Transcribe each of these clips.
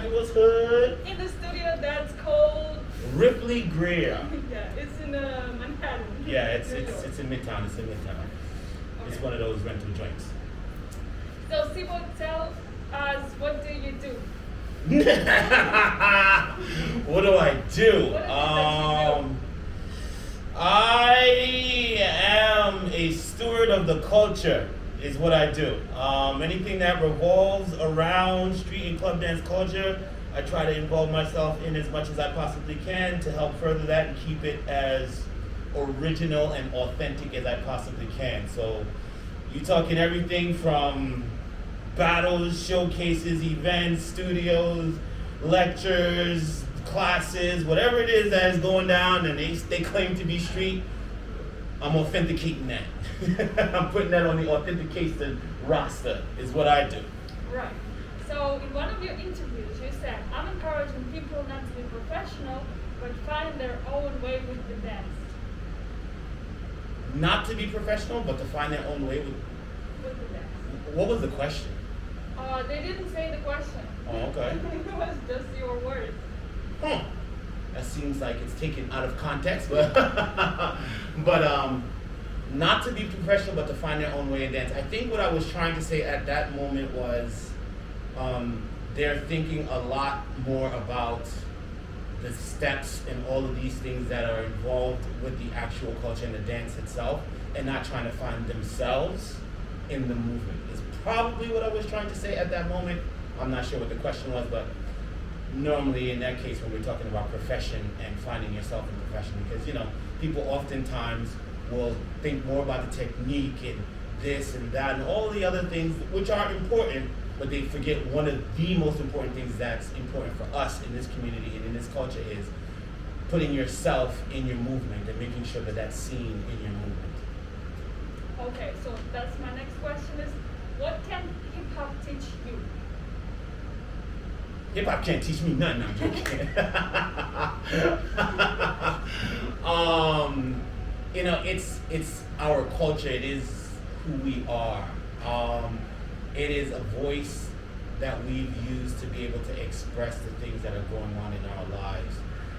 it was hood. In the studio that's called Ripley Greer. yeah, it's in Manhattan. Yeah, it's New in York. Midtown. It's in Midtown. It's Okay. one of those rental joints. So Cebo, tell us, what do you do? What do I do? What is it that you do? I am a steward of the culture, is what I do. Anything that revolves around street and club dance culture, I try to involve myself in as much as I possibly can to help further that and keep it as original and authentic as I possibly can. So you're talking everything from battles, showcases, events, studios, lectures, classes, whatever it is that is going down and they claim to be street, I'm authenticating that. I'm putting that on the authentication roster is what I do. Right. So in one of your interviews, you said, I'm encouraging people not to be professional, but find their own way with the dance. Not to be professional, but to find their own way with With the dance. What was the question? They didn't say the question. Oh, okay. It was just your words. Huh. That seems like it's taken out of context, but not to be professional, but to find their own way in dance. I think what I was trying to say at that moment was they're thinking a lot more about the steps and all of these things that are involved with the actual culture and the dance itself, and not trying to find themselves in the movement. Is probably what I was trying to say at that moment. I'm not sure what the question was, but normally in that case when we're talking about profession and finding yourself in profession, because people oftentimes will think more about the technique and this and that and all the other things which are important, but they forget one of the most important things that's important for us in this community and in this culture is putting yourself in your movement and making sure that that's seen in your movement. Okay, so that's my next question is, what can hip-hop teach you? Hip-hop can't teach me nothing, I'm joking. It's our culture, it is who we are. It is a voice that we've used to be able to express the things that are going on in our lives.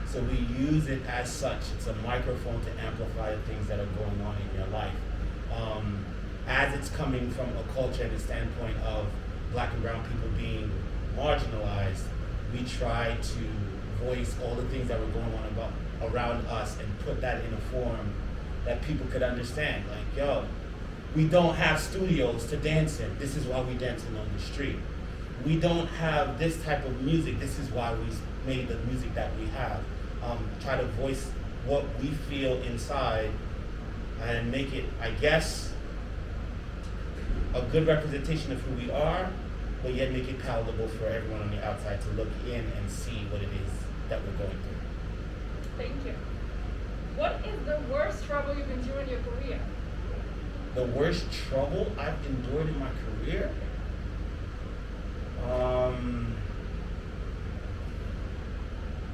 So we use it as such. It's a microphone to amplify the things that are going on in your life. As it's coming from a culture and a standpoint of Black and brown people being marginalized, we try to voice all the things that were going on around us and put that in a form that people could understand. Like, yo, we don't have studios to dance in. This is why we dancing on the street. We don't have this type of music. This is why we made the music that we have. Try to voice what we feel inside and make it, I guess, a good representation of who we are, but yet make it palatable for everyone on the outside to look in and see what it is that we're going through. Thank you. What is the worst trouble you've endured in your career? The worst trouble I've endured in my career?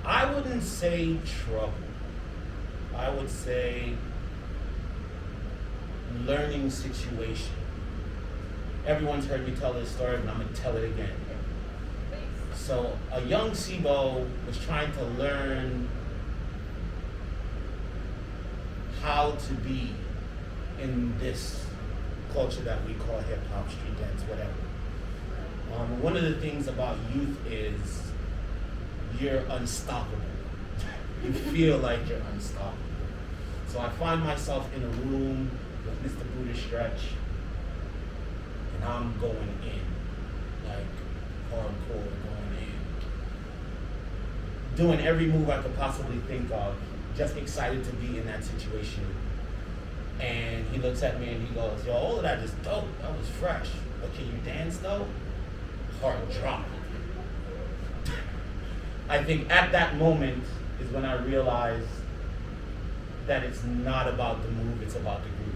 I wouldn't say trouble. I would say learning situation. Everyone's heard me tell this story, but I'm going to tell it again. Please. So a young Cebo was trying to learn how to be in this culture that we call hip-hop, street dance, whatever. One of the things about youth is you're unstoppable. You feel like you're unstoppable. So I find myself in a room with Mr. Buddha Stretch, and I'm going in, like hardcore going in. Doing every move I could possibly think of, just excited to be in that situation. And he looks at me and he goes, yo, all of that is dope, that was fresh, but can you dance though? Heart drop. I think at that moment is when I realized that it's not about the move, it's about the groove.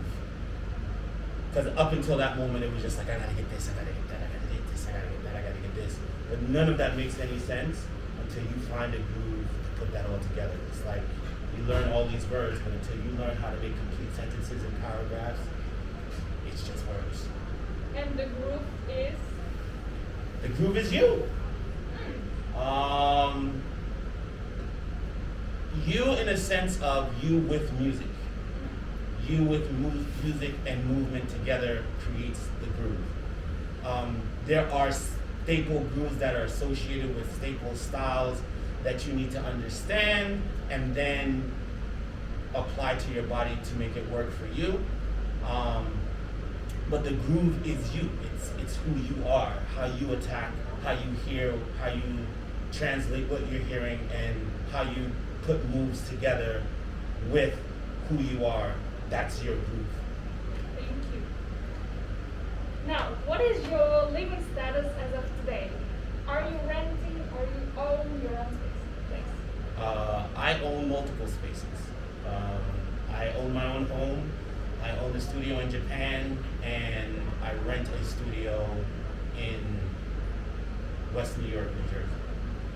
Because up until that moment, it was just like, I gotta get this, I gotta get that, I gotta get this, I gotta get that, I gotta get this. But none of that makes any sense until you find a groove to put that all together. It's like, you learn all these words, but until you learn how to make complete sentences and paragraphs, it's just words. And the groove is? The groove is you. Um, you in a sense of you with music. You with music and movement together creates the groove. There are staple grooves that are associated with staple styles that you need to understand and then apply to your body to make it work for you. But the groove is you. It's who you are, how you attack, how you hear, how you translate what you're hearing, and how you put moves together with who you are. That's your groove. Thank you. Now, what is your living status as of today? Are you renting or you own your own place? I own multiple spaces. I own my own home. I own a studio in Japan, and I rent a studio in West New York, New Jersey.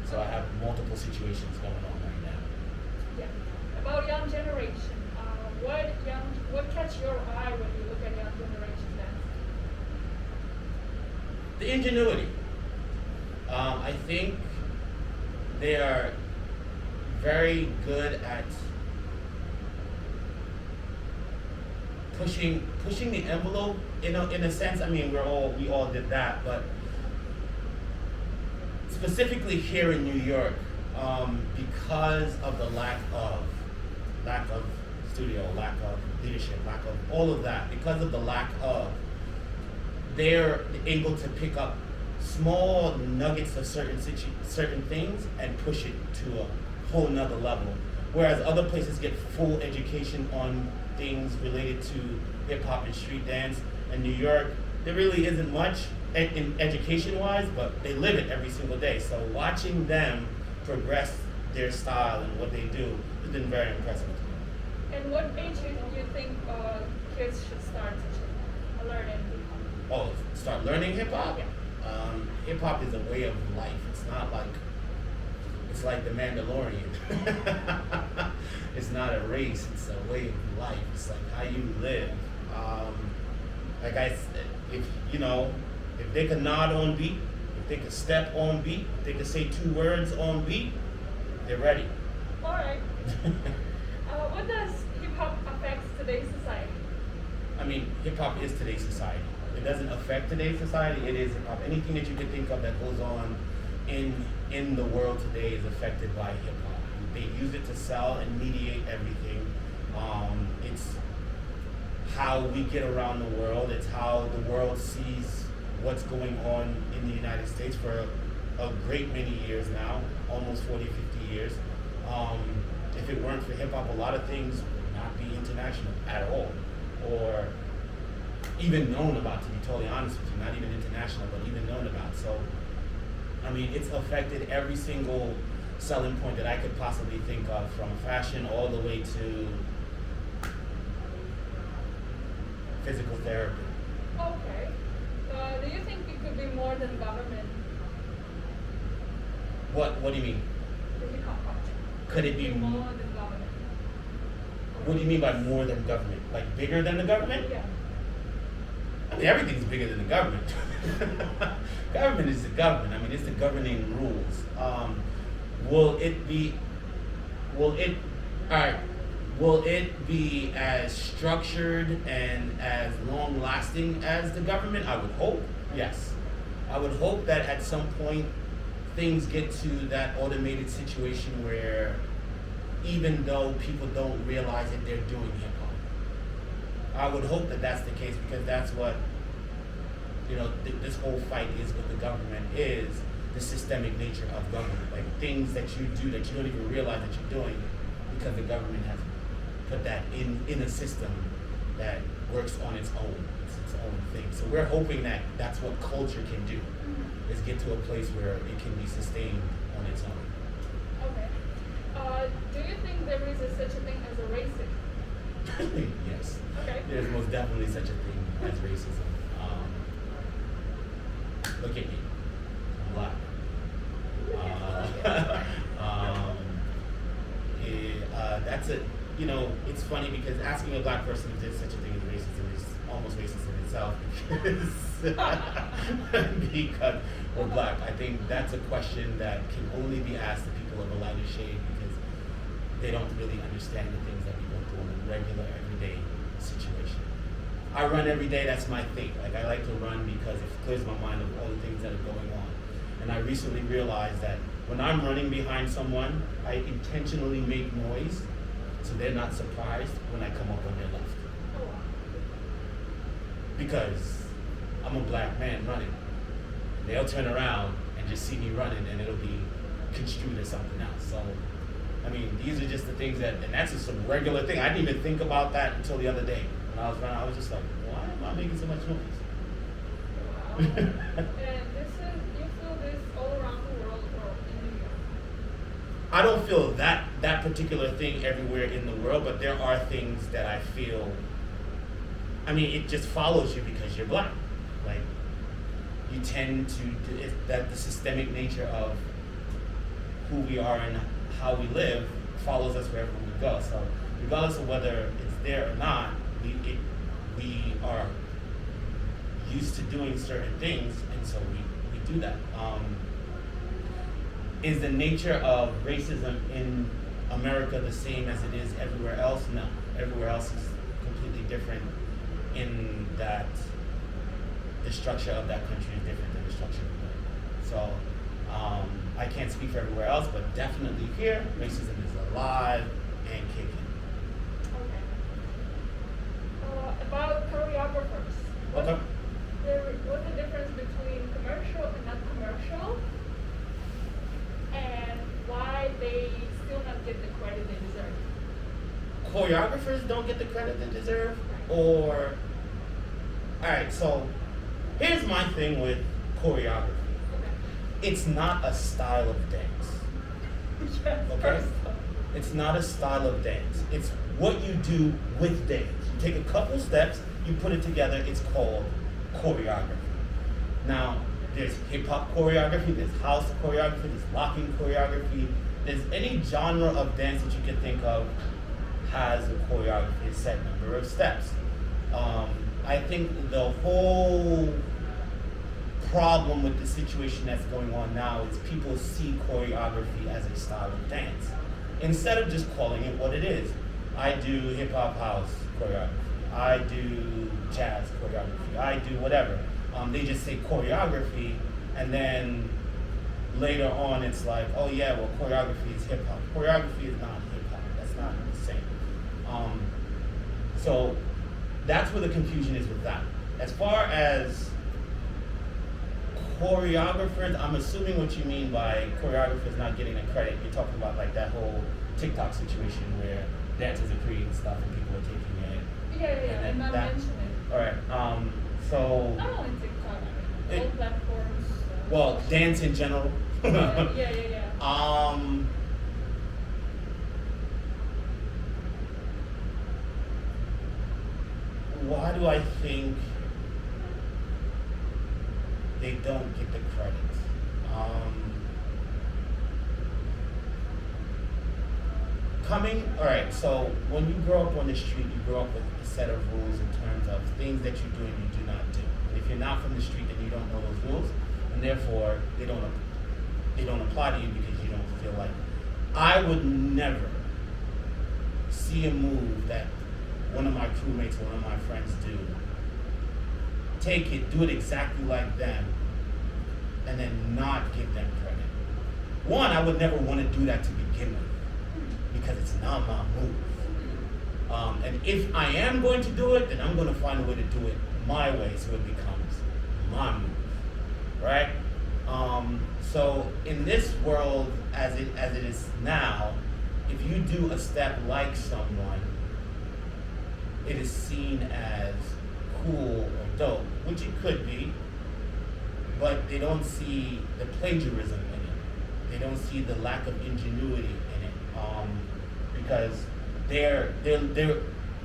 So I have multiple situations going on right now. Yeah. About young generation, what catch your eye when you look at young generation dance? The ingenuity. I think they are very good at pushing the envelope in a sense. I mean, we all did that, but specifically here in New York, because of the lack of studio, lack of leadership, lack of all of that, because of the lack of, they're able to pick up small nuggets of certain things and push it to a whole nother level. Whereas other places get full education on things related to hip hop and street dance. In New York, there really isn't much in education-wise, but they live it every single day. So watching them progress their style and what they do has been very impressive to me. And what age do you think kids should start learning hip hop? Oh, start learning hip hop? Yeah. Hip hop is a way of life. It's like the Mandalorian. It's not a race, it's a way of life. It's like how you live. Like I said, if they can nod on beat, if they can step on beat, if they can say 2 words on beat, they're ready. All right. What does hip hop affect today's society? I mean, hip hop is today's society. It doesn't affect today's society, it is hip hop. Anything that you can think of that goes on in the world today is affected by hip hop. They use it to sell and mediate everything. It's how we get around the world. It's how the world sees what's going on in the United States for a great many years now, almost 40, 50 years. If it weren't for hip hop, a lot of things would not be international at all, or even known about, to be totally honest with you. Not even international, but even known about. So, I mean, it's affected every single selling point that I could possibly think of, from fashion all the way to physical therapy. Okay. Do you think it could be more than government? What do you mean? The hip hop culture. Could it be more than government? What do you mean by more than government? Like bigger than the government? Yeah. I mean, everything's bigger than the government. Government is the government. I mean, it's the governing rules. Will it be as structured and as long lasting as the government? I would hope, yes. I would hope that at some point things get to that automated situation where even though people don't realize that they're doing hip hop, I would hope that that's the case, because that's what, this whole fight is with the government, is the systemic nature of government. Like things that you do that you don't even realize that you're doing because the government has put that in a system that works on its own. It's its own thing. So we're hoping that that's what culture can do, is get to a place where it can be sustained on its own. Okay. Do you think there is such a thing as a racism? Yes. Okay. There's most definitely such a thing as racism. Look at me. I'm black. That's it's funny because asking a black person if there's such a thing as racism is almost racist in myself because because we're black. I think that's a question that can only be asked to people of a lighter shade because they don't really understand the things that we go through in a regular, everyday situation. I run every day, that's my thing. Like, I like to run because it clears my mind of all the things that are going on. And I recently realized that when I'm running behind someone, I intentionally make noise so they're not surprised when I come up on their left. Because I'm a black man running. They'll turn around and just see me running and it'll be construed as something else. So, I mean, these are just the things that, and that's just a regular thing. I didn't even think about that until the other day. When I was running, I was just like, why am I making so much noise? Wow. And this is, you feel this all around the world or in New York? I don't feel that particular thing everywhere in the world, but there are things that I feel, I mean, it just follows you because you're black. Like, you tend to, that the systemic nature of who we are and how we live follows us wherever we go. So regardless of whether it's there or not, we are used to doing certain things, and so we do that. Is the nature of racism in America the same as it is everywhere else? No. Everywhere else is completely different in that the structure of that country is different than the structure of America. So I can't speak for everywhere else, but definitely here, racism is alive and kicking. Okay. About choreographers. What's Okay. the difference between commercial and not commercial? And why they still not get the credit they deserve? Choreographers don't get the credit they deserve, or, all right, so here's my thing with choreography. It's not a style of dance. Yes, Okay? It's not a style of dance. It's what you do with dance. You take a couple steps, you put it together, it's called choreography. Now, there's hip hop choreography, there's house choreography, there's locking choreography, there's any genre of dance that you can think of has a choreography, a set number of steps. I think the whole problem with the situation that's going on now is people see choreography as a style of dance instead of just calling it what it is. I do hip hop house choreography, I do jazz choreography, I do whatever. They just say choreography, and then later on it's like, oh yeah, well, choreography is hip hop. Choreography is not hip hop. That's not the same. So that's where the confusion is with that. As far as choreographers, I'm assuming what you mean by choreographers not getting the credit. You're talking about like that whole TikTok situation where dancers are creating stuff and people are taking it. Yeah, and not mention it. All right. So. Not only TikTok, all platforms. Well, dance in general. Yeah. Why do I think they don't get the credit? All right, so when you grow up on the street, you grow up with a set of rules in terms of things that you do and you do not do. And if you're not from the street, then you don't know those rules, and therefore they don't apply to you because you don't feel like. I would never see a move that one of my crewmates or one of my friends do, take it, do it exactly like them, and then not give them credit. One, I would never want to do that to begin with, because it's not my move. And if I am going to do it, then I'm going to find a way to do it my way so it becomes my move, right? So in this world, as it is now, if you do a step like someone, it is seen as cool or dope, which it could be, but they don't see the plagiarism in it. They don't see the lack of ingenuity in it, because they're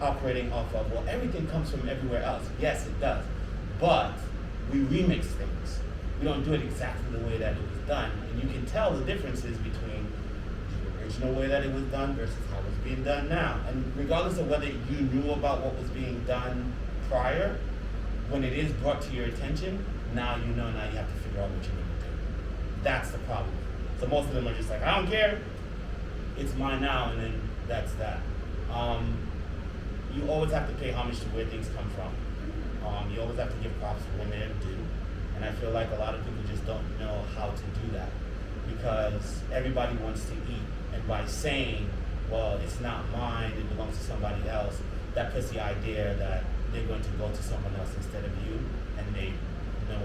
operating off of, well, everything comes from everywhere else. Yes, it does, but we remix things. We don't do it exactly the way that it was done, and you can tell the differences between the original way that it was done versus how it's being done now. And regardless of whether you knew about what was being done prior, when it is brought to your attention, now you have to figure out what you're going to do. That's the problem. So most of them are just like, I don't care, it's mine now, and then that's that. You always have to pay homage to where things come from. You always have to give props when they're due. And I feel like a lot of people just don't know how to do that because everybody wants to eat. And by saying, well, it's not mine, it belongs to somebody else, that puts the idea that they're going to go to someone else instead of you, and they know,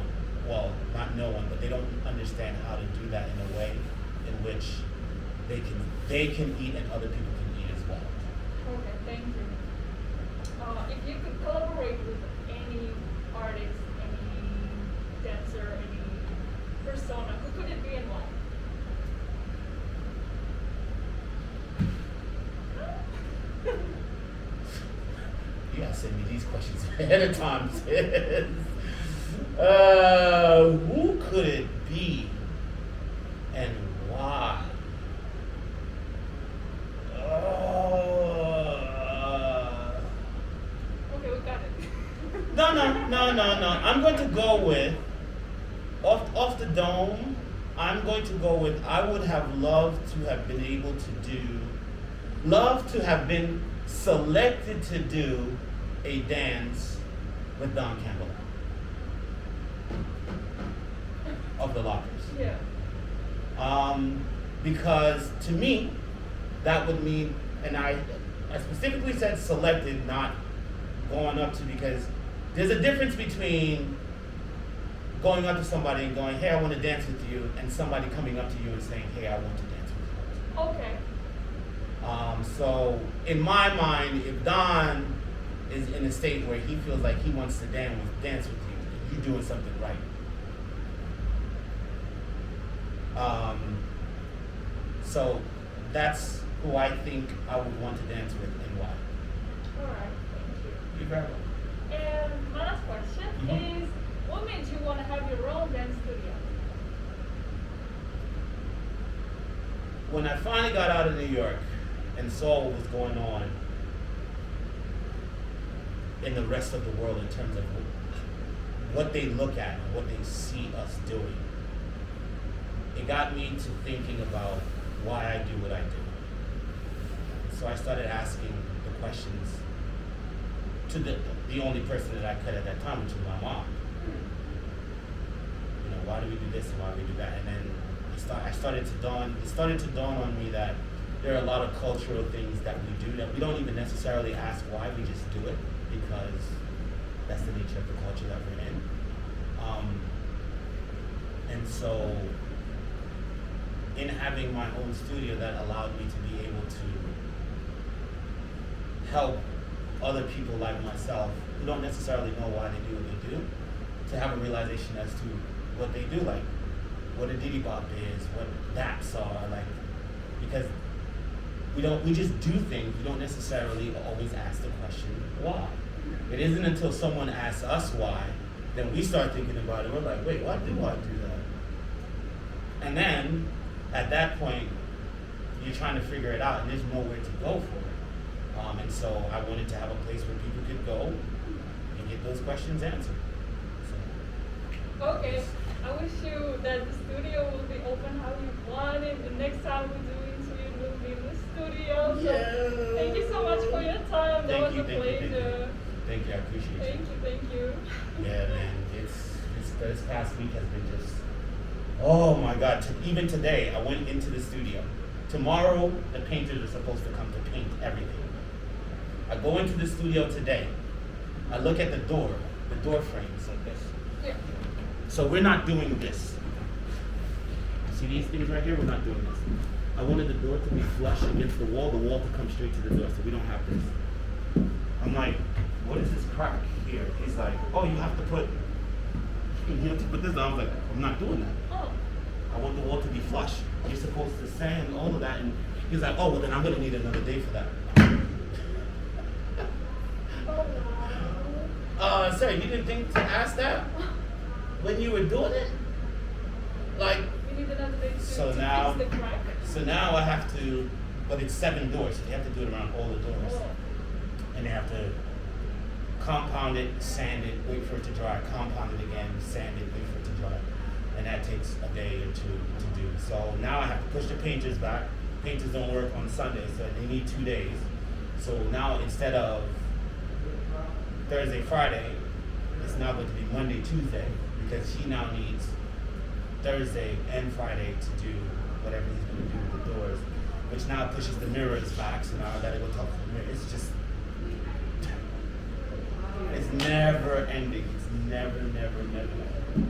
well, not no one, but they don't understand how to do that in a way in which they can eat and other people can eat as well. Okay, thank you. If you could collaborate with any artist, any dancer, any persona, who could it be and why? You gotta send me these questions ahead of time, sis. Who could it be and why? Okay, we got it. No. I'm going to go with, off the dome, I'm going to go with, I would have loved to have been able to have been selected to do a dance with Don Campbell of the Lockers. Yeah. Because to me, that would mean, and I specifically said selected, not going up to, because there's a difference between going up to somebody and going, hey, I want to dance with you, and somebody coming up to you and saying, hey, I want to dance with you. Okay. So in my mind, if Don is in a state where he feels like he wants to dance with you, you're doing something right. So that's who I think I would want to dance with and why. All right, thank you. You're very welcome. And my last question is, what made you want to have your own dance studio? When I finally got out of New York and saw what was going on in the rest of the world in terms of what they look at and what they see us doing, it got me to thinking about why I do what I do. So I started asking the questions to the only person that I could at that time, which was my mom. You know, why do we do this and why do we do that? And then it started to dawn on me that there are a lot of cultural things that we do that we don't even necessarily ask why, we just do it because that's the nature of the culture that we're in. And so in having my own studio, that allowed me to be able to help other people like myself who don't necessarily know why they do what they do, to have a realization as to what they do, like what a diddy bop is, what daps are, like, because we just do things, we don't necessarily always ask the question why. It isn't until someone asks us why, then we start thinking about it, we're like, wait, why do I do that? And then, at that point, you're trying to figure it out and there's nowhere to go for it. And so I wanted to have a place where people could go and get those questions answered. So. Okay, I wish you that the studio will be open how you want it. The next time we do interview, we'll be in the studio. So Yeah. thank you so much for your time. That was a pleasure. Thank you, I appreciate it. Thank you. Yeah, man, this past week has been just, oh my God, even today, I went into the studio. Tomorrow, the painters are supposed to come to paint everything. I go into the studio today. I look at the door frames like this. Yeah. So we're not doing this. See these things right here? We're not doing this. I wanted the door to be flush against the wall to come straight to the door, so we don't have this. I'm like, what is this crack here? He's like, oh, you have to put this down. I was like, I'm not doing that. Oh. I want the wall to be flush. You're supposed to sand all of that. And he's like, oh, well, then I'm going to need another day for that. Sir, you didn't think to ask that when you were doing it? Like, We need another day to fix the crack. So now I have to, but it's 7 doors, so they have to do it around all the doors. Oh. And they have to compound it, sand it, wait for it to dry, compound it again, sand it, wait for it to dry. And that takes a day or two to do. So now I have to push the painters back. Painters don't work on Sunday, so they need 2 days. So now instead of Thursday, Friday, it's now going to be Monday, Tuesday, because he now needs Thursday and Friday to do whatever he's going to do with the doors, which now pushes the mirrors back, so now I gotta go talk to the mirror. It's just, it's never ending. It's never ending.